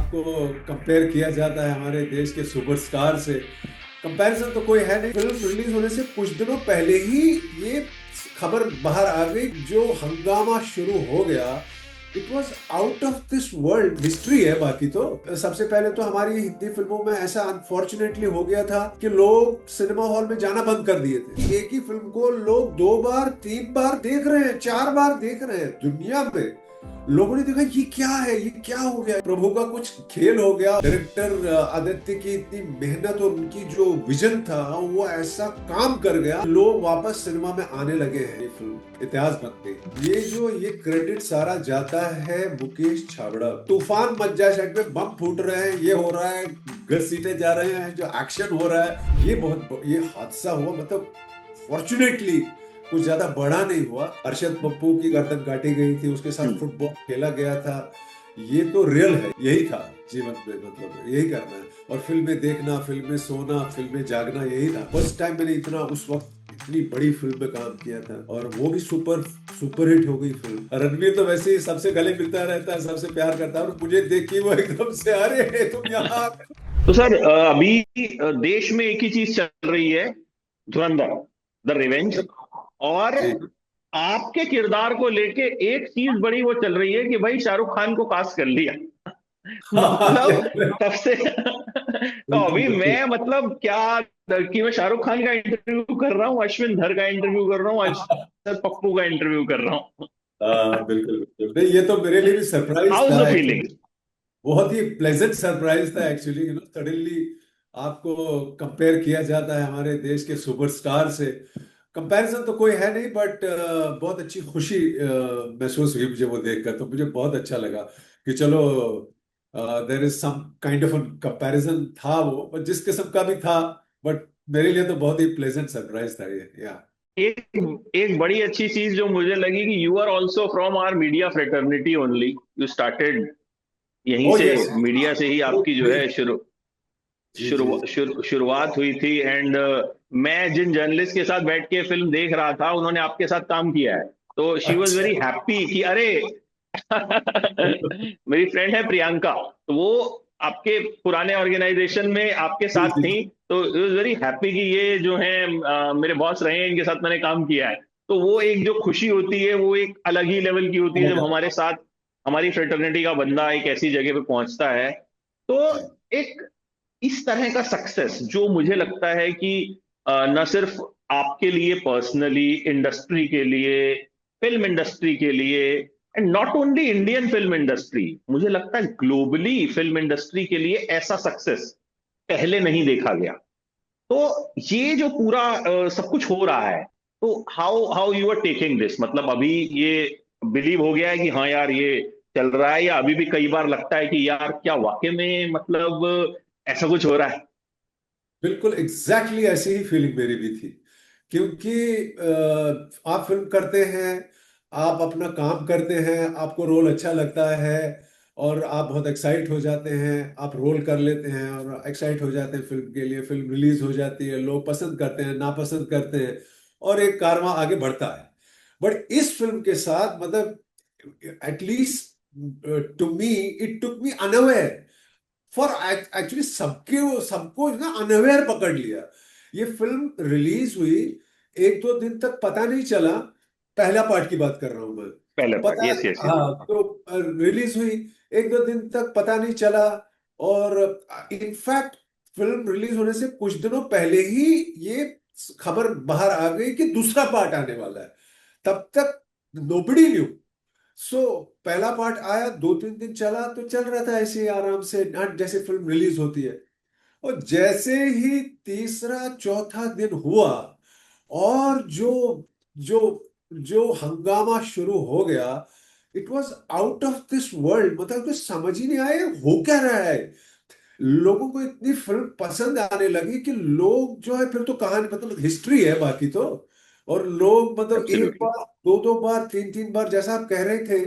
आपको कंपेयर किया जाता है हमारे देश के सुपरस्टार से। कंपैरिजन तो कोई है नहीं। फिल्म रिलीज होने से कुछ दिनों पहले ही ये खबर बाहर आ गई, जो हंगामा शुरू हो गया। It was out of this world. History है। बाकी तो सबसे पहले तो हमारी हिंदी फिल्मों में ऐसा अनफॉर्चुनेटली हो गया था कि लोग सिनेमा हॉल में जाना बंद कर दिए थे। एक ही फिल्म को लोग 2 बार 3 बार देख रहे हैं, 4 बार देख रहे हैं। दुनिया में लोगों ने देखा ये क्या है, ये क्या हो गया, प्रभु का कुछ खेल हो गया। डायरेक्टर आदित्य की इतनी मेहनत और उनकी जो विजन था वो ऐसा काम कर गया, लोग वापस सिनेमा में आने लगे हैं। ये फिल्म इतिहास बन गई। ये क्रेडिट सारा जाता है मुकेश छाबड़ा। तूफान मच जाए साइड में, बम फूट रहे हैं, ये हो रहा है, घसीटे जा रहे हैं, जो एक्शन हो रहा है, ये हादसा हुआ। मतलब फॉर्चुनेटली कुछ ज्यादा बड़ा नहीं हुआ। अरशद पप्पू की गर्दन काटी गई थी, उसके साथ फुटबॉल खेला गया था। ये तो रियल है, यही था जीवन में। मतलब यही करना है, और फिल्में देखना, फिल्में सोना, फिल्में जागना, यही था। फर्स्ट टाइम मैंने इतना उस वक्त इतनी बड़ी फिल्म में काम किया था, और वो भी सुपर सुपर हिट हो गई फिल्म। रणवीर तो वैसे ही सबसे गले मिलता रहता है, सबसे प्यार करता है, और मुझे देख के वो एकदम से, अरे तुम यहाँ। तो सर अभी देश में एक ही चीज चल रही है, धुरंधर द रिवेंज। और जी। आपके किरदार को लेके एक चीज बड़ी वो चल रही है कि भाई शाहरुख खान को कास्ट कर लिया। हाँ, मतलब सबसे तो बिल्कुल अभी बिल्कुल। मैं मतलब क्या कि मैं शाहरुख खान का इंटरव्यू कर रहा हूँ, अश्विन धर का इंटरव्यू कर रहा हूँ, अरशद पप्पू का इंटरव्यू कर रहा हूँ। बिल्कुल बिल्कुल। नहीं, ये तो मेरे लिए भी सरप्राइज हाउ इज था द फीलिंग? एक्चुअली। बहुत ही प्लेजेंट सरप्राइज था एक्चुअली। सडनली आपको कंपेयर किया जाता है हमारे देश के सुपरस्टार से। कंपैरिजन तो कोई है नहीं, बट बहुत अच्छी खुशी महसूस हुई मुझे वो देखकर। तो मुझे बहुत अच्छा लगा कि चलो, there is some kind of comparison था वो, but जिस किस्म का भी था। बट मेरे लिए तो बहुत ही प्लेजेंट सरप्राइज था ये। या एक एक बड़ी अच्छी चीज जो मुझे लगी कि you are also from our media fraternity only, you started यहीं ओ से, यस। मीडिया से ही आपकी जो है जी जी। शुरुआत हुई थी। एंड मैं जिन जर्नलिस्ट के साथ बैठ के फिल्म देख रहा था उन्होंने आपके साथ काम किया है, तो शी वॉज अच्छा। वेरी हैप्पी कि अरे मेरी फ्रेंड है प्रियंका, तो वो आपके पुराने ऑर्गेनाइजेशन में आपके जी साथ जी थी। तो इट वॉज वेरी हैप्पी कि ये जो है मेरे बॉस रहे हैं, इनके साथ मैंने काम किया है। तो वो एक जो खुशी होती है वो एक अलग ही लेवल की होती है जब जी। हमारे साथ हमारी फ्रेटर्निटी का बंदा एक ऐसी जगह पे पहुंचता है। तो जी एक इस तरह का सक्सेस जो मुझे लगता है कि न सिर्फ आपके लिए पर्सनली, इंडस्ट्री के लिए, फिल्म इंडस्ट्री के लिए, and not only Indian film industry, मुझे लगता है ग्लोबली फिल्म इंडस्ट्री के लिए ऐसा सक्सेस पहले नहीं देखा गया। तो ये जो पूरा सब कुछ हो रहा है, तो how how you are taking this? मतलब अभी ये बिलीव हो गया है कि हाँ यार ये चल रहा है, या अभी भी कई बार लगता है कि यार क्या वाकई में मतलब ऐसा कुछ हो रहा है? बिल्कुल एग्जैक्टली ऐसी ही फीलिंग मेरी भी थी। क्योंकि आप फिल्म करते हैं, आप अपना काम करते हैं, आपको रोल अच्छा लगता है, और आप बहुत एक्साइट हो जाते हैं। आप रोल कर लेते हैं और एक्साइट हो जाते हैं फिल्म के लिए। फिल्म रिलीज हो जाती है, लोग पसंद करते हैं, नापसंद करते हैं, और एक कारवां आगे बढ़ता है। बट इस फिल्म के साथ, मतलब at least to me, it took me unaware. For actually सबके सबको ना अनअवेयर पकड़ लिया। ये फिल्म रिलीज हुई, 1-2 दिन तक पता नहीं चला। पहला पार्ट की बात कर रहा हूं मैं। पहले पार्ट, पता, यस यस यस। हाँ, तो रिलीज हुई, 1-2 दिन तक पता नहीं चला। और इनफैक्ट फिल्म रिलीज होने से कुछ दिनों पहले ही ये खबर बाहर आ गई कि दूसरा पार्ट आने वाला है। तब तक नोबडी न्यू। सो पहला पार्ट आया, 2-3 दिन चला, तो चल रहा था ऐसे ही आराम से, जैसे फिल्म रिलीज होती है। और जैसे ही तीसरा चौथा दिन हुआ, और जो जो जो हंगामा शुरू हो गया, it was out of this world. मतलब कुछ समझ ही नहीं आया हो क्या रहा है। लोगों को इतनी फिल्म पसंद आने लगी कि लोग जो है, फिर तो कहानी, मतलब हिस्ट्री है बाकी तो। और लोग मतलब एक एब्सोल्युटली। बार, 2-2 बार, 3-3 बार, जैसा आप कह रहे थे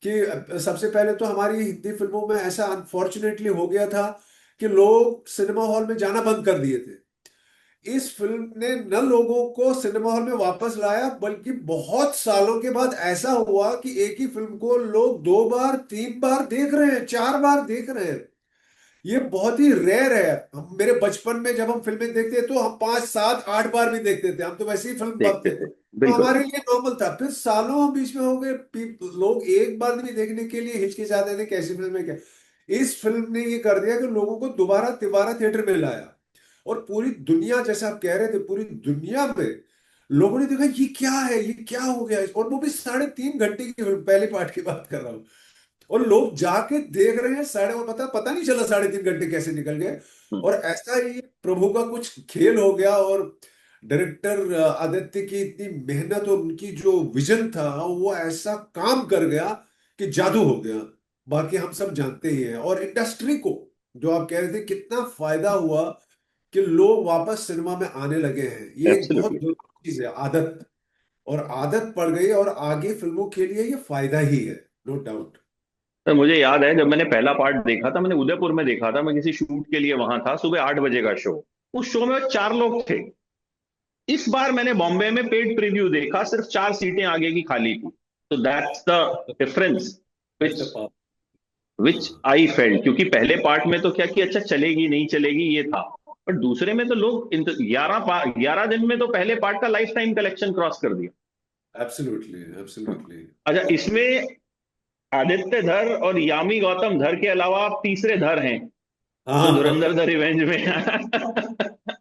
कि सबसे पहले तो हमारी हिंदी फिल्मों में ऐसा अनफॉर्चुनेटली हो गया था कि लोग सिनेमा हॉल में जाना बंद कर दिए थे। इस फिल्म ने न लोगों को सिनेमा हॉल में वापस लाया, बल्कि बहुत सालों के बाद ऐसा हुआ कि एक ही फिल्म को लोग 2 बार 3 बार देख रहे हैं, 4 बार देख रहे हैं। ये बहुत ही रेयर है। हम मेरे बचपन में जब हम फिल्में देखते तो हम 5 7 8 बार भी देखते थे, हम तो वैसे ही फिल्म भक्त देखते थे, थे, तो बिल्कुल। हमारे लिए नॉर्मल था। फिर सालों बीच में हो गए, लोग एक बार भी देखने के लिए हिचकिचाते थे, कैसी फिल्म है क्या। इस फिल्म ने ये कर दिया कि लोगों को दोबारा तिबारा थिएटर में लाया, और पूरी दुनिया, जैसे आप कह रहे थे, पूरी दुनिया में लोगों ने देखा ये क्या है, ये क्या हो गया, और वो भी 3.5 घंटे की फिल्म, पहले पार्ट की बात कर रहा हूँ। और लोग जाके देख रहे हैं, साढ़े वो पता पता नहीं चला 3.5 घंटे कैसे निकल गए। हम्म, और ऐसा ही प्रभु का कुछ खेल हो गया, और डायरेक्टर आदित्य की इतनी मेहनत और उनकी जो विजन था, वो ऐसा काम कर गया कि जादू हो गया। बाकी हम सब जानते ही हैं। और इंडस्ट्री को, जो आप कह रहे थे, कितना फायदा हुआ कि लोग वापस सिनेमा में आने लगे हैं। ये एक बहुत एब्सोल्युटली। जरूरी चीज है, आदत। और आदत पड़ गई, और आगे फिल्मों के लिए ये फायदा ही है, नो डाउट। तो मुझे याद है जब मैंने पहला पार्ट देखा था, मैंने उदयपुर में देखा था, मैं किसी शूट के लिए वहां था, सुबह 8 बजे का शो। उस शो में 4 लोग थे। इस बार मैंने बॉम्बे में पेड प्रीव्यू देखा, सिर्फ 4 सीटें आगे की खाली थी। तो दैट्स द डिफरेंस विच विच हाँ, आई फेल्ट। क्योंकि पहले पार्ट में तो क्या कि अच्छा चलेगी नहीं चलेगी ये था, पर दूसरे में तो लोग 11 दिन में तो पहले पार्ट का लाइफ टाइम कलेक्शन क्रॉस कर दिया। एब्सोल्युटली हाँ। एब्सोल्युटली। अच्छा, इसमें आदित्य धर और यामी गौतम धर के अलावा आप तीसरे धर हैं जो धुरंधर हाँ, द रिवेंज में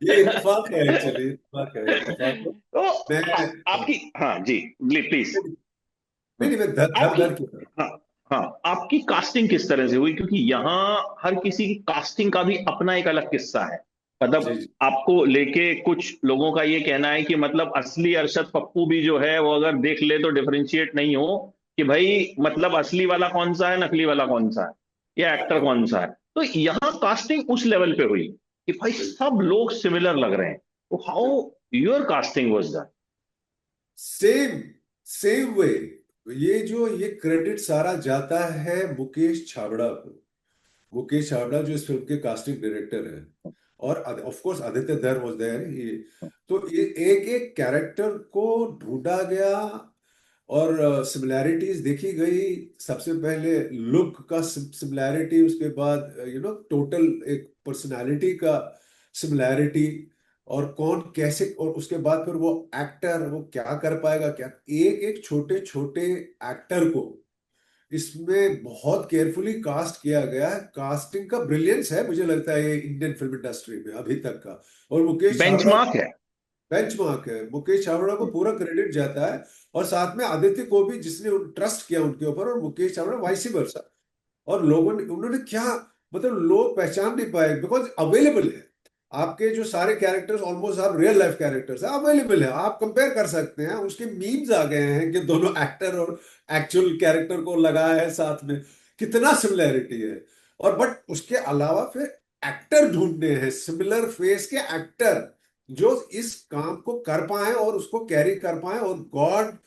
ये इत्तेफाक है, एक्चुअली इत्तेफाक है, इत्तेफाक है। तो मैं आपकी, हाँ जी, प्लीज। नहीं नहीं, मैं धर धर आपकी, धर की था। हाँ, हाँ, आपकी कास्टिंग किस तरह से हुई? क्योंकि यहाँ हर किसी की कास्टिंग का भी अपना एक अलग किस्सा है। जी मतलब जी। आपको लेके कुछ लोगों का ये कहना है कि मतलब असली अरशद पप्पू भी जो है वो अगर देख ले तो डिफरेंशिएट नहीं हो कि भाई मतलब असली वाला कौन सा है, नकली वाला कौन सा है, या एक्टर कौन सा है। तो यहाँ कास्टिंग उस लेवल पे हुई कि भाई सब लोग सिमिलर लग रहे हैं। तो how your casting was that? Same same way. ये क्रेडिट सारा जाता है मुकेश छाबड़ा को। मुकेश छाबड़ा जो इस फिल्म के कास्टिंग डायरेक्टर है, और ऑफ कोर्स आदित्य धर वाज देयर। ये तो ये एक एक कैरेक्टर को ढूंढा गया, और सिमिलैरिटीज देखी गई। सबसे पहले लुक का सिमिलैरिटी, उसके बाद टोटल एक पर्सनालिटी का सिमिलैरिटी, और कौन कैसे, और उसके बाद फिर वो एक्टर वो क्या कर पाएगा, क्या एक एक छोटे छोटे एक्टर को इसमें बहुत केयरफुली कास्ट किया गया है। कास्टिंग का ब्रिलियंस है, मुझे लगता है, ये इंडियन फिल्म इंडस्ट्री में अभी तक का। और मुकेश छाबड़ा बेंचमार्क है। बेंचमार्क है। मुकेश छाबड़ा को पूरा क्रेडिट जाता है, और साथ में आदित्य को भी, जिसने ट्रस्ट किया उनके ऊपर, और मुकेश छाबड़ा वाइस वर्सा। और लोगों ने, उन्होंने क्या, मतलब लोग पहचान नहीं पाए, बिकॉज अवेलेबल है। आपके जो सारे कैरेक्टर्स ऑलमोस्ट आप रियल लाइफ कैरेक्टर्स है, अवेलेबल है, आप कंपेयर कर सकते हैं। उसके मीम्स आ गए हैं कि दोनों एक्टर और एक्चुअल कैरेक्टर को लगाया है साथ में, कितना सिमिलैरिटी है। और बट उसके अलावा फिर एक्टर ढूंढने हैं, सिमिलर फेस के एक्टर, जो इस काम को कर पाए और उसको कैरी कर पाए। और गॉड,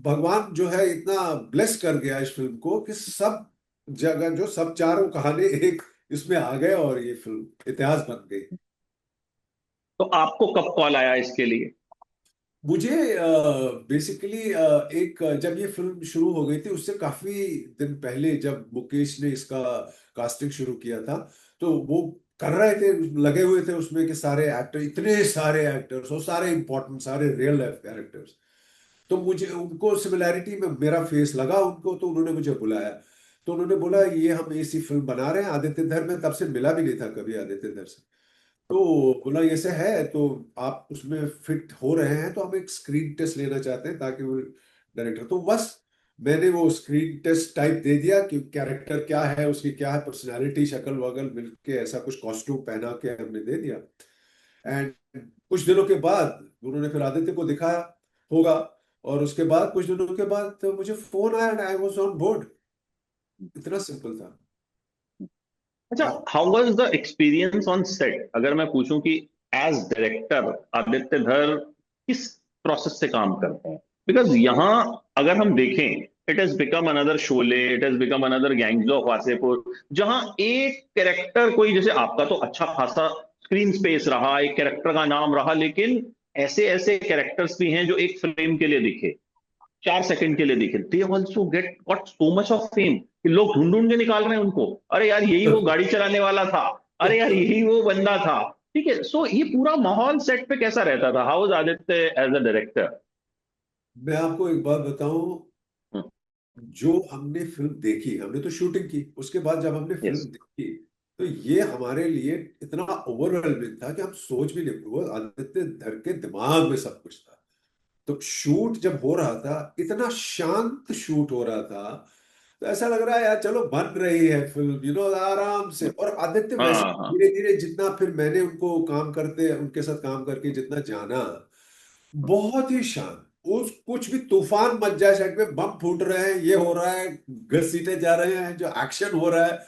भगवान जो है इतना ब्लेस कर गया इस फिल्म को कि सब जगह जो सब चारों कहानी एक इसमें आ गए, और ये फिल्म इतिहास बन गई। तो आपको कब कॉल आया इसके लिए? मुझे बेसिकली एक जब ये फिल्म शुरू हो गई थी, उससे काफी दिन पहले, जब मुकेश ने इसका कास्टिंग शुरू किया था, तो वो कर रहे थे, लगे हुए थे उसमें कि सारे एक्टर, इतने सारे एक्टर्स, और सारे इंपॉर्टेंट, सारे रियल लाइफ कैरेक्टर्स। तो मुझे उनको सिमिलैरिटी में मेरा फेस लगा उनको, तो उन्होंने मुझे बुलाया। तो उन्होंने बोला ये हम ऐसी फिल्म बना रहे हैं आदित्य धर में, तब से मिला भी नहीं था कभी आदित्य धर से। तो बोला ये से है, तो आप उसमें फिट हो रहे हैं, तो हम एक स्क्रीन टेस्ट लेना चाहते हैं, ताकि वो डायरेक्टर, तो बस मैंने वो स्क्रीन टेस्ट टाइप दे दिया कि कैरेक्टर क्या है, उसकी क्या है पर्सनालिटी, शक्ल वगल मिलके ऐसा कुछ कॉस्ट्यूम पहना के हमने दे दिया। एंड कुछ दिनों के बाद उन्होंने फिर आदित्य को दिखाया होगा, और उसके बाद कुछ दिनों के बाद तो मुझे फोन आया, and I was on board. इतना सिंपल था। अच्छा, हाँ। How was the experience on set? अगर मैं पूछूं कि एज डायरेक्टर आदित्य धर किस प्रोसेस से काम करते हैं? बिकॉज यहाँ अगर हम देखें, it has become another Sholay, it has become another gangs of Wasseypur, जहां एक कैरेक्टर कोई, जैसे आपका तो अच्छा खासा स्क्रीन स्पेस रहा, एक कैरेक्टर का नाम रहा, लेकिन ऐसे ऐसे कैरेक्टर्स भी हैं जो एक फ्रेम के लिए दिखे, 4 सेकंड के लिए दिखे, they also get got so much of fame कि लोग ढूंढ ढूंढ के निकाल रहे हैं उनको। अरे यार यही वो गाड़ी चलाने वाला था, अरे यार यही वो बंदा था। ठीक है, सो ये पूरा माहौल सेट पे कैसा रहता था? How was Aditya as a director? मैं आपको एक बात बताऊं, जो हमने फिल्म देखी, हमने तो शूटिंग की, उसके बाद जब हमने फिल्म यस। देखी तो ये हमारे लिए इतना ओवरवेलमिंग था कि हम सोच भी नहीं, वो आदित्य धर के दिमाग में सब कुछ था। तो शूट जब हो रहा था, इतना शांत शूट हो रहा था, तो ऐसा लग रहा है यार चलो बन रही है फिल्म, आराम से। और आदित्य वैसे हाँ हाँ। धीरे धीरे, जितना फिर मैंने उनको काम करते, उनके साथ काम करके जितना जाना, बहुत ही शांत। उस कुछ भी तूफान मच जाए, साइड में बम फूट रहे हैं, ये हो रहा है, घसीटे जा रहे हैं, जो एक्शन हो रहा है,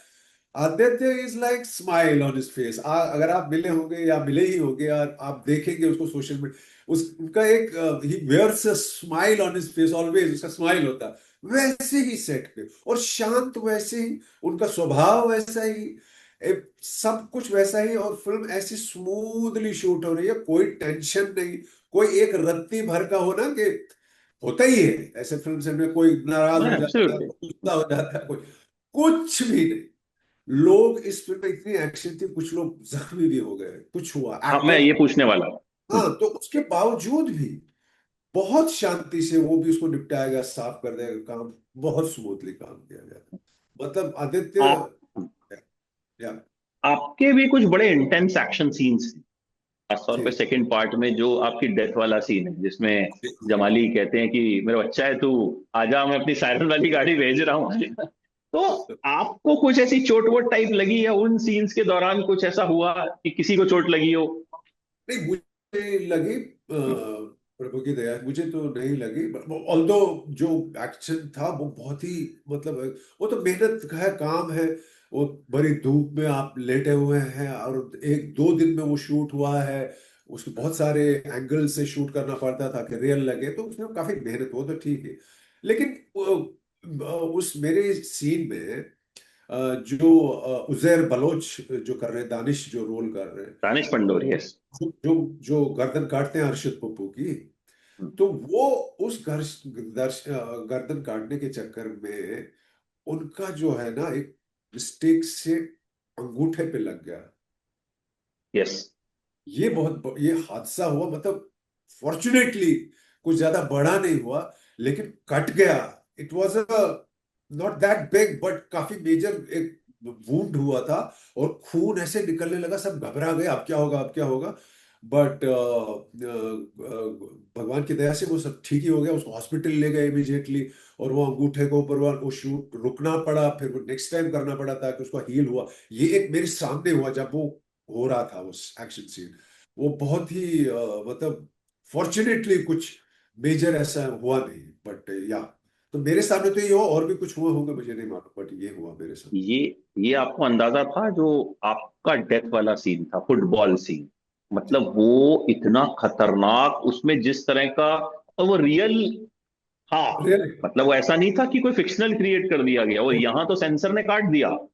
Aditya is like smile on his face. अगर आप मिले होंगे या मिले ही होंगे, और आप देखेंगे उसको सोशल मीडिया, उस उनका एक, he wears a smile on his face always, उसका स्माइल होता है वैसे ही सेट पे, और शांत वैसे ही, उनका स्वभाव वैसा ही, सब कुछ वैसा ही, और फिल्म ऐसी स्मूथली शूट हो रही है, कोई टेंशन नहीं। कोई एक रत्ती भर का हो ना, कि होता ही है ऐसे फिल्म से में, कोई नाराज हो जाता है, एब्सोल्युटली। कोई गुस्सा हो जाता है, कोई कुछ भी नहीं। लोग, इस फिल्म में इतनी एक्शन थी, कुछ लोग जख्मी भी हो गए, कुछ हुआ, हाँ, मैं एक्टर। ये पूछने वाला हूँ। हाँ, तो उसके बावजूद भी बहुत शांति से वो भी उसको निपटाया गया, साफ कर दिया गया, काम बहुत स्मूथली काम किया गया। मतलब आदित्य, आप या आपके भी कुछ बड़े इंटेंस एक्शन सीन्स, खासतौर पे जी सेकंड पार्ट में जो आपकी डेथ वाला सीन है, जिसमें जी जी जमाली कहते हैं कि मेरा बच्चा है तू, आजा, मैं अपनी सायरन वाली गाड़ी भेज रहा हूँ। तो आपको कुछ ऐसी चोट वोट टाइप लगी, या उन सीन्स के दौरान कुछ ऐसा हुआ कि किसी को चोट लगी हो? नहीं, मुझे लगी, प्रभु की दया, मुझे तो नहीं लगी। ऑल्दो जो एक्शन था वो बहुत ही, मतलब वो तो मेहनत का है, काम है। वो बड़ी धूप में आप लेटे हुए हैं, और 1-2 दिन में वो शूट हुआ है। उसके बहुत सारे एंगल से शूट करना पड़ता था कि रियल लगे, तो उसमें काफी मेहनत, वो तो ठीक है। लेकिन उस मेरे सीन में, जो उजैर बलोच जो कर रहे हैं, दानिश जो रोल कर रहे हैं, दानिश पंडोरी, यस। जो जो गर्दन काटते हैं अरशद पप्पू की, तो वो उस गर्दन काटने के चक्कर में उनका जो है ना, एक मिस्टेक से अंगूठे पे लग गया। यस। ये हादसा हुआ, मतलब फॉर्चुनेटली कुछ ज्यादा बड़ा नहीं हुआ, लेकिन कट गया। It was a not that big, but काफी मेजर एक वुंड हुआ था, और खून ऐसे निकलने लगा, सब घबरा गए, अब क्या होगा, अब क्या होगा। बट भगवान की दया से वो सब ठीक ही हो गया, उसको हॉस्पिटल ले गए इमीडिएटली। और वो अंगूठे को ऊपर वो शूट रुकना पड़ा, फिर वो नेक्स्ट टाइम करना पड़ा ताकि उसको हील हुआ। ये एक मेरे सामने हुआ जब वो हो रहा था, उस एक्शन सीन। वो बहुत ही मतलब फॉर्चुनेटली कुछ मेजर ऐसा हुआ नहीं, बट या, तो मेरे सामने तो ये हुआ, और भी कुछ हुआ होगा मुझे नहीं मालूम, बट ये हुआ मेरे साथ। ये ये आपको अंदाजा था जो आपका डेथ वाला सीन था, फुटबॉल सीन? जी, मतलब वो इतना खतरनाक, उसमें जिस तरह का, और वो रियल था। रियली। मतलब वो ऐसा नहीं था कि कोई फिक्शनल क्रिएट कर दिया गया, और यहाँ तो सेंसर ने काट दिया, हाँ।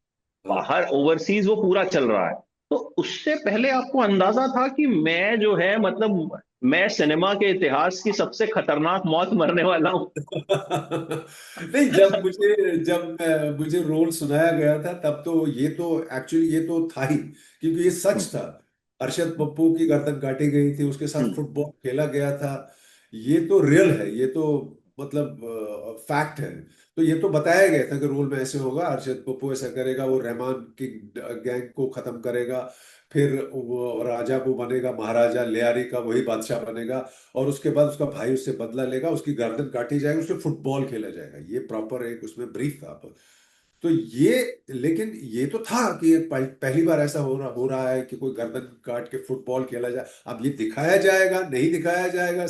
बाहर ओवरसीज वो पूरा चल रहा है। तो उससे पहले आपको अंदाजा था कि मैं जो है, मतलब मैं सिनेमा के इतिहास की सबसे खतरनाक मौत मरने वाला हूँ? नहीं, मुझे रोल सुनाया गया था, तब तो ये तो एक्चुअली ये तो था ही, क्योंकि ये सच था। अरशद पप्पू की गर्दन काटी गई थी, उसके साथ फुटबॉल खेला गया था। ये तो रियल है, ये तो मतलब फैक्ट है। तो ये तो बताया गया था कि रोल में ऐसे होगा, अरशद पप्पू ऐसा करेगा, वो रहमान की गैंग को खत्म करेगा, फिर वो राजा वो बनेगा, महाराजा लियारी का वही बादशाह बनेगा, और उसके बाद उसका भाई उससे बदला लेगा, उसकी गर्दन काटी जाएगी, उससे फुटबॉल खेला जाएगा। ये प्रॉपर एक उसमें ब्रीफ था। तो ये, लेकिन ये तो था कि ये पहली बार ऐसा हो रहा है कि कोई गर्दन काट के फुटबॉल खेला जाए। अब ये दिखाया जाएगा, नहीं दिखाया जाएगा,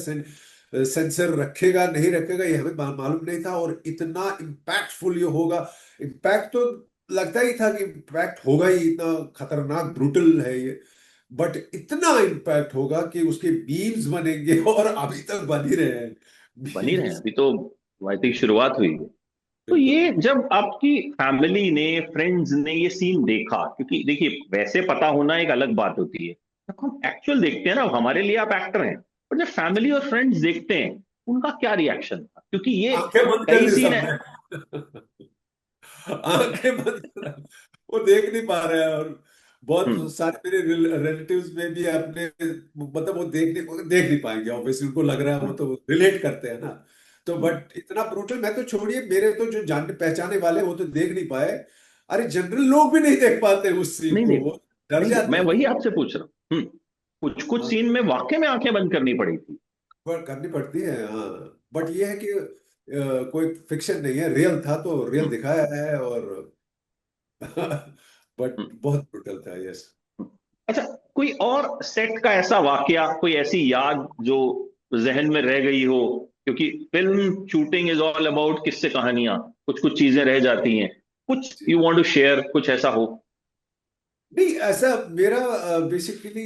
सेंसर रखेगा, नहीं रखेगा, ये हमें मालूम नहीं था। और इतना इम्पैक्टफुल ये होगा, इम्पैक्ट तो लगता ही था कि इम्पैक्ट होगा ही, इतना खतरनाक ब्रूटल है ये। बट इतना इम्पैक्ट होगा कि उसके मीम्स बनेंगे, और अभी तक बन ही रहे हैं बनी रहे, मीम्स। अभी तो आई थिंक शुरुआत हुई है। तो बिल्कुल। ये जब आपकी फैमिली ने, फ्रेंड्स ने ये सीन देखा, क्योंकि देखिए वैसे पता होना एक अलग बात होती है, हम एक्चुअल देखते हैं ना, हमारे लिए आप एक्टर हैं, पर जब फैमिली और फ्रेंड्स देखते हैं उनका क्या रिएक्शन था, क्योंकि ये आंखें बंद कर कई दी सीन है। सबने। आंखें बंद कर, वो देख नहीं पा रहे हैं। और हम्म। बहुत सारे मेरे रिलेटिव्स में भी अपने, मतलब वो देख नहीं पाएंगे ऑब्वियसली, उनको लग रहा है, वो हम्म। तो रिलेट करते हैं ना। तो हम्म। बट इतना ब्रूटल, मैं तो छोड़िए, मेरे तो जो जानने पहचाने वाले वो तो देख नहीं पाए। अरे जनरल लोग भी नहीं देख पाते उस सीन नहीं को, नहीं वो डर नहीं, जाते मैं हैं। वही आपसे पूछ रहा हूँ। कुछ कुछ हाँ, सीन में वाकई में आंखें बंद करनी पड़ी थी। पर करनी पड़ती है, हाँ। बट ये है कि कोई फिक्शन नहीं है, रियल था तो रियल हम्म। दिखाया है। और बट हम्म। बहुत ब्रूटल था, यस। अच्छा, कोई और सेट का ऐसा वाकया, कोई ऐसी याद जो जहन में रह गई हो, क्योंकि film shooting is all about किस्से कहानियां, कुछ कुछ चीजें रह जाती हैं, कुछ यू वांट टू शेयर, कुछ ऐसा हो। नहीं, ऐसा मेरा बेसिकली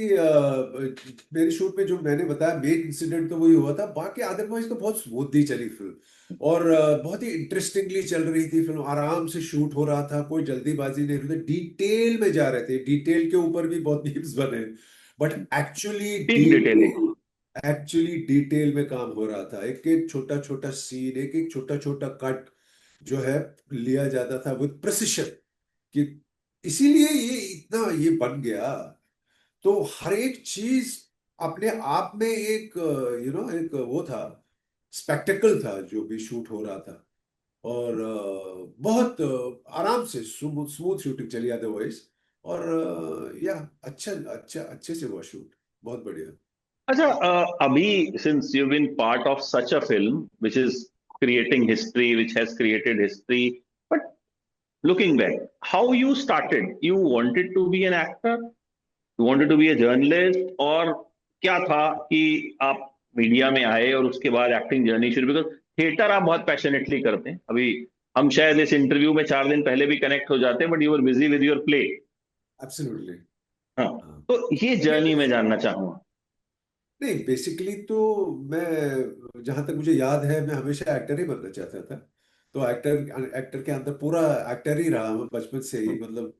मेरे शूट में जो मैंने बताया मेन इंसिडेंट तो वही हुआ था, बाकी अदरवाइज तो बहुत स्मूथली चली फिल्म। और बहुत ही इंटरेस्टिंगली चल रही थी फिल्म, आराम से शूट हो रहा था, कोई जल्दीबाजी नहीं रही थी, डिटेल में जा रहे थे, डिटेल के ऊपर भी बहुत मीम्स बने। But actually peak detailing. Detail, actually detail में काम हो रहा था, एक एक छोटा छोटा सीन, एक एक छोटा छोटा कट जो है लिया जाता था विद प्रिसिशन, कि इसीलिए ये इतना ये बन गया। तो हर एक चीज अपने आप में एक एक वो था, स्पेक्टेकल था जो भी शूट हो रहा था। और बहुत आराम से स्मूथ स्मूथ शूटिंग चली अदरवाइज। और या अच्छा अच्छा अच्छे से हुआ शूट, बहुत बढ़िया। अच्छा, अभी since you been part of such a film which is creating history, which has created history, but looking back, how you started, you wanted to be an actor, you wanted to be a journalist, और क्या था कि आप media में आए और उसके बाद एक्टिंग जर्नी शुरू, बिकॉज थिएटर आप बहुत पैशनेटली करते हैं। अभी हम शायद इस इंटरव्यू में 4 दिन पहले भी कनेक्ट हो जाते हैं, but you are busy with your play. Absolutely. हाँ, तो ये जर्नी में जानना चाहूंगा। नहीं, बेसिकली तो मैं, जहां तक मुझे याद है, मैं हमेशा एक्टर ही बनना चाहता था। तो एक्टर एक्टर के अंदर पूरा एक्टर ही रहा हूं बचपन से ही, मतलब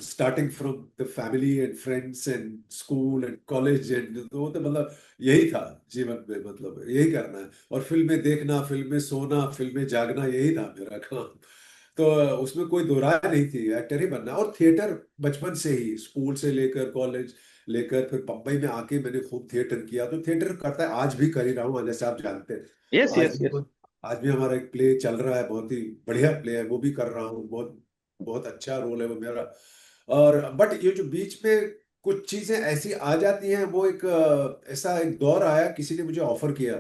starting from the family and friends and school and college and, तो वो तो मतलब यही था जीवन में, मतलब यही करना है। और फिल्में देखना, फिल्में सोना, फिल्में जागना, यही था मेरा काम। तो उसमें कोई दो राय नहीं थी, एक्टर ही बनना। और थिएटर बचपन से ही, स्कूल से लेकर कॉलेज लेकर फिर बम्बई में आके मैंने खूब थिएटर किया। तो थिएटर करता है, आज भी कर ही रहा हूँ, जैसे आप जानते हैं। यस आज यस भी यस। आज भी हमारा एक प्ले चल रहा है, बहुत ही बढ़िया प्ले है, वो भी कर रहा हूँ। बहुत बहुत अच्छा रोल है वो मेरा। और बट ये जो बीच में कुछ चीजें ऐसी आ जाती हैं, वो एक ऐसा एक दौर आया, किसी ने मुझे ऑफर किया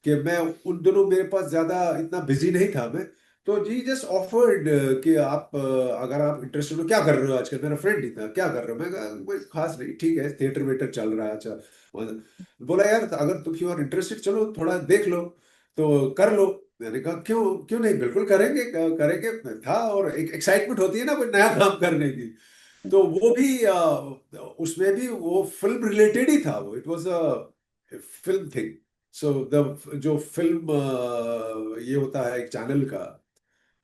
कि मैं, उन दिनों मेरे पास ज्यादा इतना बिजी नहीं था मैं। तो जी जस्ट ऑफर्ड कि आप अगर आप इंटरेस्टेड हो, क्या कर रहे हो आजकल, मेरा फ्रेंड ही था, क्या कर रहे हो, मैं कहा कोई खास नहीं, ठीक है, थिएटर वेटर चल रहा है, अच्छा। बोला यार अगर तुम यू आर इंटरेस्टेड, चलो थोड़ा देख लो, तो कर लो। मैंने कहा क्यों क्यों नहीं, बिल्कुल करेंगे, करेंगे था। और एक एक्साइटमेंट होती है ना कोई नया काम करने की। तो वो भी उसमें भी वो फिल्म रिलेटेड ही था, वो it was a film thing. So the जो फिल्म ये होता है एक चैनल का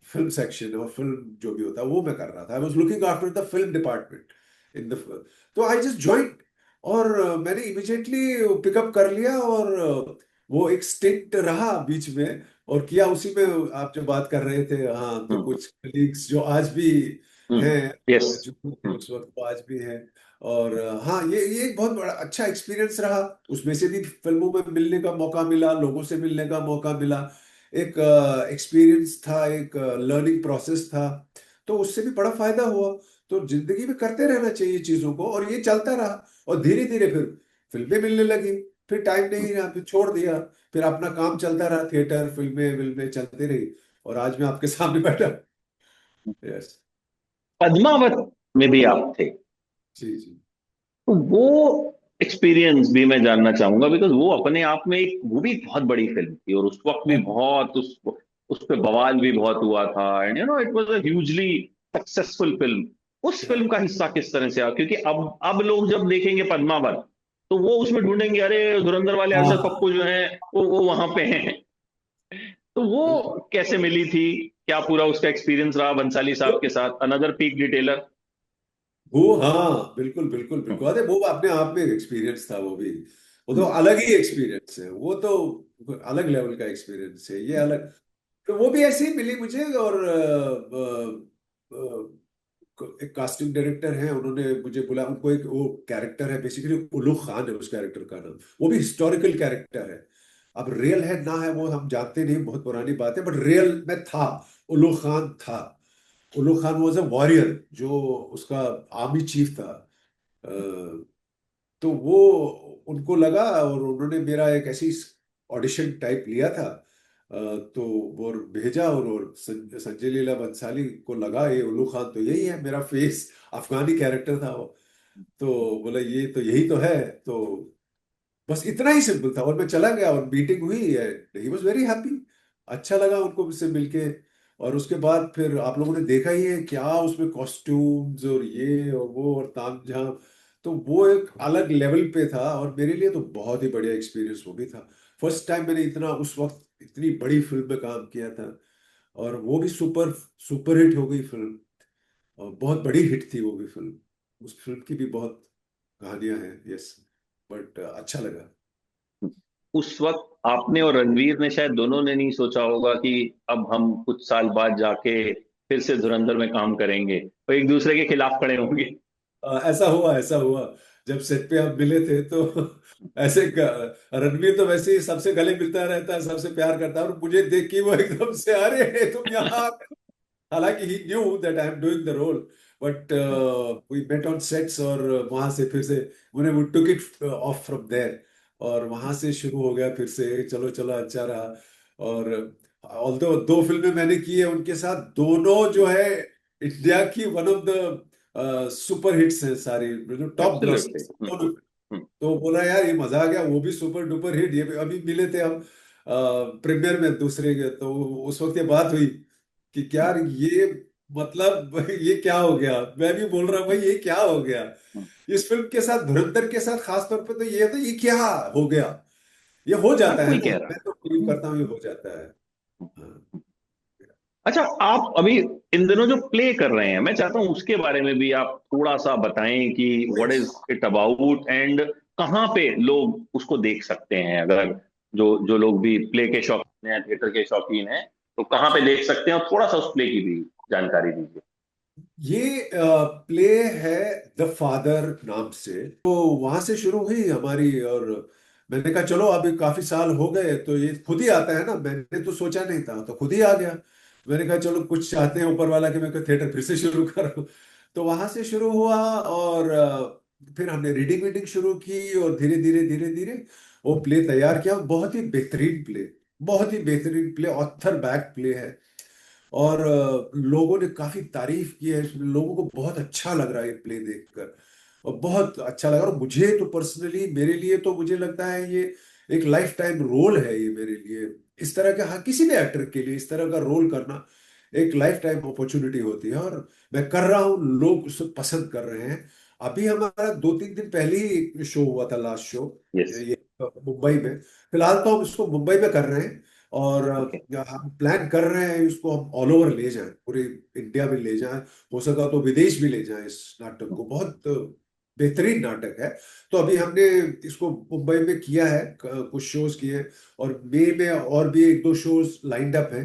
फिल्म सेक्शन, और फिल्म जो भी होता है वो मैं कर रहा था, I was looking after the film department in the. तो आई जस्ट ज्वाइंट। और मैंने इमिजिएटली पिकअप कर लिया। और वो एक स्टिंट रहा बीच में, और किया उसी में। आप जो बात कर रहे थे, हाँ, तो हम्म। कुछ कलीग्स जो आज भी हैं, यस। जो थे उस वक्त वो आज भी हैं। और हाँ, ये एक बहुत बड़ा अच्छा एक्सपीरियंस रहा। उसमें से भी फिल्मों में मिलने का मौका मिला, लोगों से मिलने का मौका मिला, एक एक्सपीरियंस था, एक लर्निंग प्रोसेस था। तो उससे भी बड़ा फायदा हुआ। तो जिंदगी में करते रहना चाहिए चीजों को, और ये चलता रहा। और धीरे धीरे फिर फिल्में मिलने लगी, फिर टाइम नहीं रहा, फिर छोड़ दिया। फिर अपना काम चलता रहा, थिएटर, फिल्में फिल्में चलती रही। और आज मैं आपके सामने बैठा। यस। पद्मावत में भी आप थे, जी जी। तो वो एक्सपीरियंस भी मैं जानना चाहूंगा, बिकॉज वो अपने आप में एक, वो भी बहुत बड़ी फिल्म थी, और उस वक्त भी बहुत। बहुत उस पे बवाल भी बहुत हुआ था, and you know it was a hugely successful film. उस या फिल्म का हिस्सा किस तरह से, क्योंकि अब लोग जब देखेंगे पद्मावत, तो वो उसमें ढूंढेंगे, अरे धुरंधर वाले अरशद हाँ, पप्पू जो हैं वो वहां पे हैं। तो बिल्कुल। वो कैसे मिली थी, क्या पूरा उसका एक्सपीरियंस रहा बंसाली साहब के साथ, अनदर पीक डिटेलर। वो हाँ, बिल्कुल बिल्कुल बिल्कुल, अरे वो अपने आप में एक्सपीरियंस था, वो तो अलग ही एक्सपीरियंस है, वो तो अलग लेवल का एक्सपीरियंस है, ये अलग। तो वो भी ऐसे ही मिली मुझे, और एक कास्टिंग डायरेक्टर है, उन्होंने मुझे बोला, उनको एक वो कैरेक्टर है, बेसिकली उल्लू खान है उस कैरेक्टर का नाम, वो भी हिस्टोरिकल कैरेक्टर है। अब रियल है ना है वो हम जानते नहीं, बहुत पुरानी बात है, बट रियल में था, उल्लू खान था। उल्लू खान वॉज अ वॉरियर, जो उसका आर्मी चीफ था। अ, तो वो उनको लगा, और उन्होंने मेरा एक ऐसी ऑडिशन टाइप लिया था। तो वो भेजा, और संजय लीला बंसाली को लगा ये उल्लू खान तो यही है मेरा फेस, अफगानी कैरेक्टर था वो। तो बोला ये तो यही तो है। तो बस इतना ही सिंपल था, और मैं चला गया, और मीटिंग हुई, ही वॉज वेरी हैप्पी। अच्छा लगा उनको मुझसे मिलके। और उसके बाद फिर आप लोगों ने देखा ही है क्या उसमें कॉस्ट्यूम्स और ये और वो और तामझाम। तो वो एक अलग लेवल पे था, और मेरे लिए तो बहुत ही बढ़िया एक्सपीरियंस वो भी था। फर्स्ट टाइम मैंने इतना उस वक्त इतनी बड़ी फिल्म में काम किया था, और वो भी सुपर सुपर हिट हो गई फिल्म, और बहुत बड़ी हिट थी वो भी फिल्म। उस फिल्म की भी बहुत कहानियां हैं, यस, बट अच्छा लगा। उस वक्त आपने और रणवीर ने शायद दोनों ने नहीं सोचा होगा कि अब हम कुछ साल बाद जाके फिर से धुरंधर में काम करेंगे, तो एक दूसरे के खिलाफ खड़े होंगे। ऐसा हुआ, ऐसा हुआ। जब सेट पे हम मिले थे तो ऐसे रणवीर तो वैसे ही सबसे गले मिलता रहता है, सबसे प्यार करता है, और मुझे देख के वो एकदम से, अरे तुम यहाँ। हालांकि he knew that I am doing the role, but we met on sets, और वहां से फिर से उन्हें वो took it off from there, और वहां से शुरू हो गया फिर से, चलो चलो अच्छा रहा। और ऑल्दो दो फिल्में मैंने की है उनके साथ, दोनों जो है इंडिया की one of the super hits है सारी, टॉप एब्सोल्युटली। ग्रॉसर्स दोनों। तो बोला यार ये मजा आ गया, वो भी सुपर डुपर हिट, ये भी। अभी मिले थे हम प्रीमियर में दूसरे के, तो उस वक्त ये बात हुई कि क्या ये, मतलब ये क्या हो गया, मैं भी बोल रहा हूँ भाई ये क्या हो गया इस फिल्म के साथ, धुरंधर के साथ खास तौर पे, तो ये तो ये क्या हो गया। ये हो हर जाता है कोई ना, कह मैं तो बिलीव रहा। करता हूँ ये हो जाता है। हाँ। अच्छा, आप अभी इन दिनों जो प्ले कर रहे हैं, मैं चाहता हूं उसके बारे में भी आप थोड़ा सा बताएं कि what is it about, and कहाँ पे लोग उसको देख सकते हैं, अगर जो जो लोग भी प्ले के शौकीन हैं, थिएटर के शौकीन हैं, तो कहाँ पे देख सकते हैं, और थोड़ा सा उस प्ले की भी जानकारी दीजिए। ये प्ले है द फादर नाम से, तो वहां से शुरू हुई हमारी। और मैंने कहा चलो अभी काफी साल हो गए, तो ये खुद ही आता है ना, मैंने तो सोचा नहीं था, तो खुद ही आ गया। मैंने कहा चलो कुछ चाहते हैं ऊपर वाला कि मैं थिएटर फिर से शुरू करूं। तो वहां से शुरू हुआ, और फिर हमने रीडिंग वीडिंग शुरू की, और धीरे धीरे धीरे धीरे वो प्ले तैयार किया। बहुत ही बेहतरीन प्ले, बहुत ही बेहतरीन प्ले, ऑथर बैक प्ले है। और लोगों ने काफी तारीफ की है इसमें, लोगों को बहुत अच्छा लग रहा है ये प्ले देखकर, और बहुत अच्छा लगा। और मुझे तो पर्सनली, मेरे लिए तो मुझे लगता है ये एक लाइफ टाइम रोल है ये मेरे लिए। इस तरह का, हाँ, किसी भी एक्टर के लिए इस तरह का रोल करना एक लाइफ टाइम अपॉर्चुनिटी होती है, और मैं कर रहा हूँ, लोग उसे पसंद कर रहे हैं। अभी हमारा 2-3 दिन पहले ही शो हुआ था, लास्ट शो, यस। ये मुंबई में। फिलहाल तो हम इसको मुंबई में कर रहे हैं, और ओके। हम प्लान कर रहे हैं इसको हम ऑल ओवर ले जाएं, पूरे इंडिया में ले जाएं, हो सका तो विदेश भी ले जाएं इस नाटक को। बहुत बेहतरीन नाटक है। तो अभी हमने इसको मुंबई में किया है, कुछ शोज किए हैं, और मई में और भी 1-2 शोज लाइंड अप है।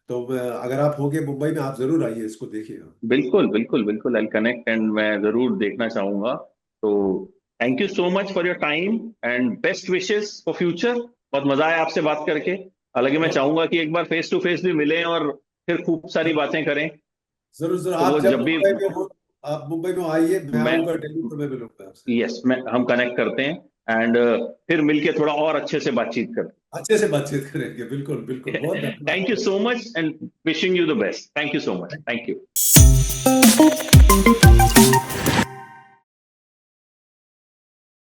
तो अगर आप होंगे मुंबई में, आप जरूर आइए, इसको देखिएगा। बिल्कुल बिल्कुल बिल्कुल, आई कनेक्ट, एंड मैं जरूर देखना चाहूंगा। तो thank you so much for your time, and best wishes for future. बहुत मजा आया आपसे बात करके। हालांकि मैं बहुत चाहूंगा कि एक बार फेस टू फेस भी मिलें और फिर खूब सारी बातें करें। जरूर जरूर, तो वो आप जब जब भी मुंबई में हो, आप मुंबई में आइए, मैं मैं, आऊंगा दिल्ली, तो मैं मिलूंगा आपसे। यस, मैं हम कनेक्ट करते हैं, एंड फिर मिलके थोड़ा और अच्छे से बातचीत करते अच्छे से बातचीत करेंगे, बिल्कुल बिल्कुल, बहुत हैं। धन्यवाद। Thank you so much, and wishing you the best. Thank you so much. Thank you.